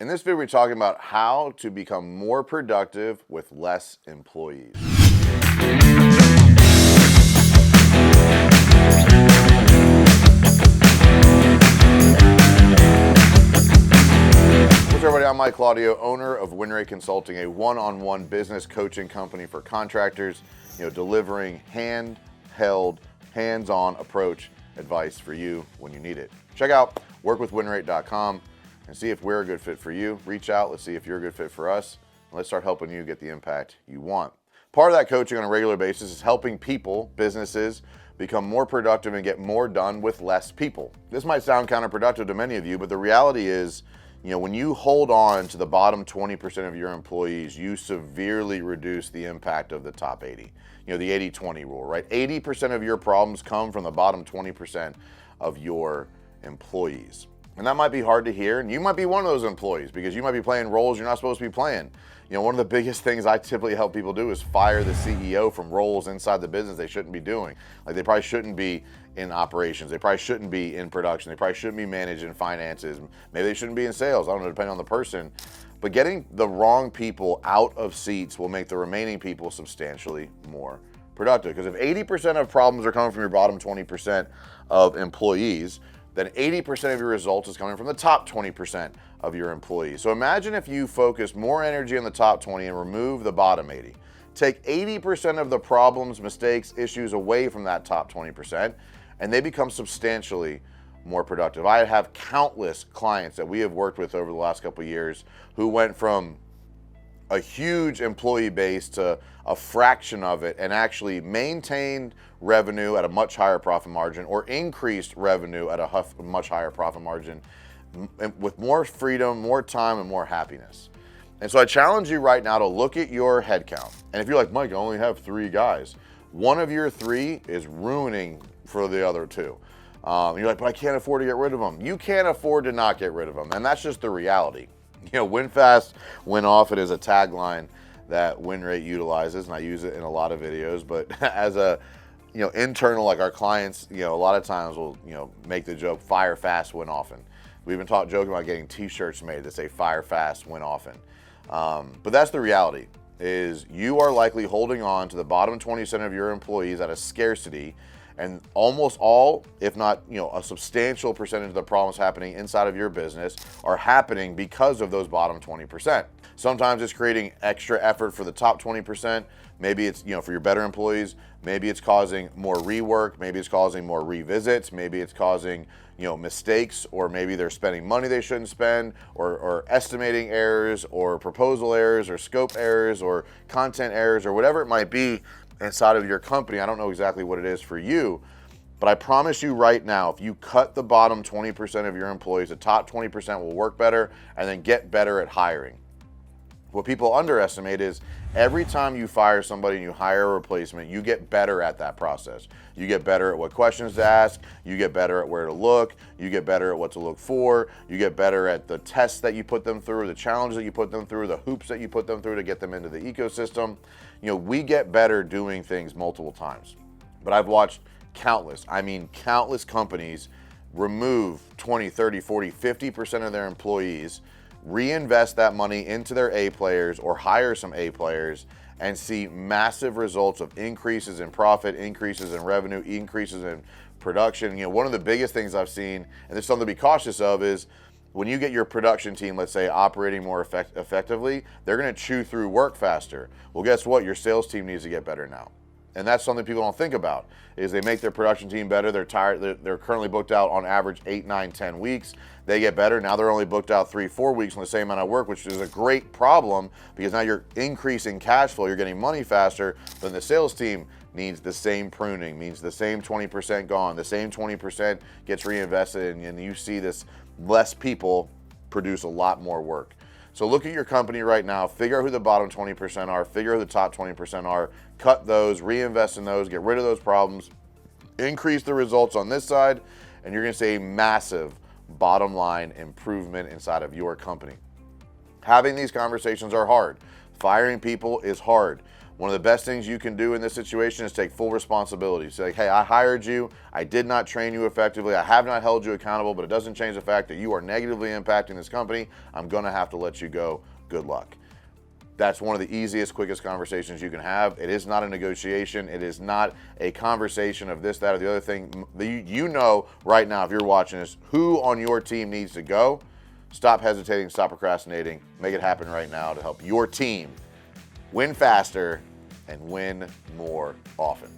In this video, we're talking about how to become more productive with less employees. What's up, everybody? I'm Mike Claudio, owner of WinRate Consulting, a one-on-one business coaching company for contractors, delivering handheld, hands-on approach advice for you when you need it. Check out workwithwinrate.com and see if we're a good fit for you. Reach out, let's see if you're a good fit for us, and let's start helping you get the impact you want. Part of that coaching on a regular basis is helping people, businesses, become more productive and get more done with less people. This might sound counterproductive to many of you, but the reality is, when you hold on to the bottom 20% of your employees, you severely reduce the impact of the top 80. The 80-20 rule, right? 80% of your problems come from the bottom 20% of your employees. And that might be hard to hear, and you might be one of those employees because you might be playing roles you're not supposed to be playing. One of the biggest things I typically help people do is fire the CEO from roles inside the business they shouldn't be doing. Like, they probably shouldn't be in operations, they probably shouldn't be in production, they probably shouldn't be managing finances, maybe they shouldn't be in sales, I don't know, depending on the person. But getting the wrong people out of seats will make the remaining people substantially more productive. Because if 80% of problems are coming from your bottom 20% of employees, then 80% of your results is coming from the top 20% of your employees. So imagine if you focus more energy on the top 20 and remove the bottom 80. Take 80% of the problems, mistakes, issues away from that top 20%, and they become substantially more productive. I have countless clients that we have worked with over the last couple of years who went from a huge employee base to a fraction of it and actually maintained revenue at a much higher profit margin or increased revenue at a much higher profit margin with more freedom, more time, and more happiness. And so I challenge you right now to look at your headcount. And if you're like, Mike, I only have 3 guys, one of your 3 is ruining for the other 2. You're like, but I can't afford to get rid of them. You can't afford to not get rid of them. And that's just the reality. Win fast, win often is a tagline that WinRate utilizes, and I use it in a lot of videos. But as a internal, like our clients, a lot of times will make the joke, fire fast, win often. We've been joking about getting t-shirts made that say fire fast, win often. But that's the reality, is you are likely holding on to the bottom 20% of your employees at a scarcity, and almost all, if not a substantial percentage of the problems happening inside of your business are happening because of those bottom 20%. Sometimes it's creating extra effort for the top 20%. Maybe it's for your better employees. Maybe it's causing more rework. Maybe it's causing more revisits. Maybe it's causing mistakes, or maybe they're spending money they shouldn't spend, or estimating errors, or proposal errors, or scope errors, or content errors, or whatever it might be inside of your company. I don't know exactly what it is for you, but I promise you right now, if you cut the bottom 20% of your employees, the top 20% will work better and then get better at hiring. What people underestimate is every time you fire somebody and you hire a replacement, you get better at that process. You get better at what questions to ask, you get better at where to look, you get better at what to look for, you get better at the tests that you put them through, the challenges that you put them through, the hoops that you put them through to get them into the ecosystem. We get better doing things multiple times. But I've watched countless companies remove 20, 30, 40, 50% of their employees, reinvest that money into their A players or hire some A players, and see massive results of increases in profit, increases in revenue, increases in production. One of the biggest things I've seen, and there's something to be cautious of, is when you get your production team, let's say, operating more effectively, they're going to chew through work faster. Well, guess what? Your sales team needs to get better now. And that's something people don't think about, is they make their production team better. They're tired. They're currently booked out on average 8, 9, 10 weeks. They get better. Now they're only booked out 3, 4 weeks on the same amount of work, which is a great problem because now you're increasing cash flow. You're getting money faster. But the sales team needs the same pruning, means the same 20% gone, the same 20% gets reinvested, and you see this less people produce a lot more work. So look at your company right now, figure out who the bottom 20% are, figure out who the top 20% are, cut those, reinvest in those, get rid of those problems, increase the results on this side, and you're going to see a massive bottom line improvement inside of your company. Having these conversations are hard. Firing people is hard. One of the best things you can do in this situation is take full responsibility. Say, hey, I hired you. I did not train you effectively. I have not held you accountable, but it doesn't change the fact that you are negatively impacting this company. I'm going to have to let you go. Good luck. That's one of the easiest, quickest conversations you can have. It is not a negotiation. It is not a conversation of this, that, or the other thing. You know right now, if you're watching this, who on your team needs to go. Stop hesitating, stop procrastinating. Make it happen right now to help your team win faster and win more often.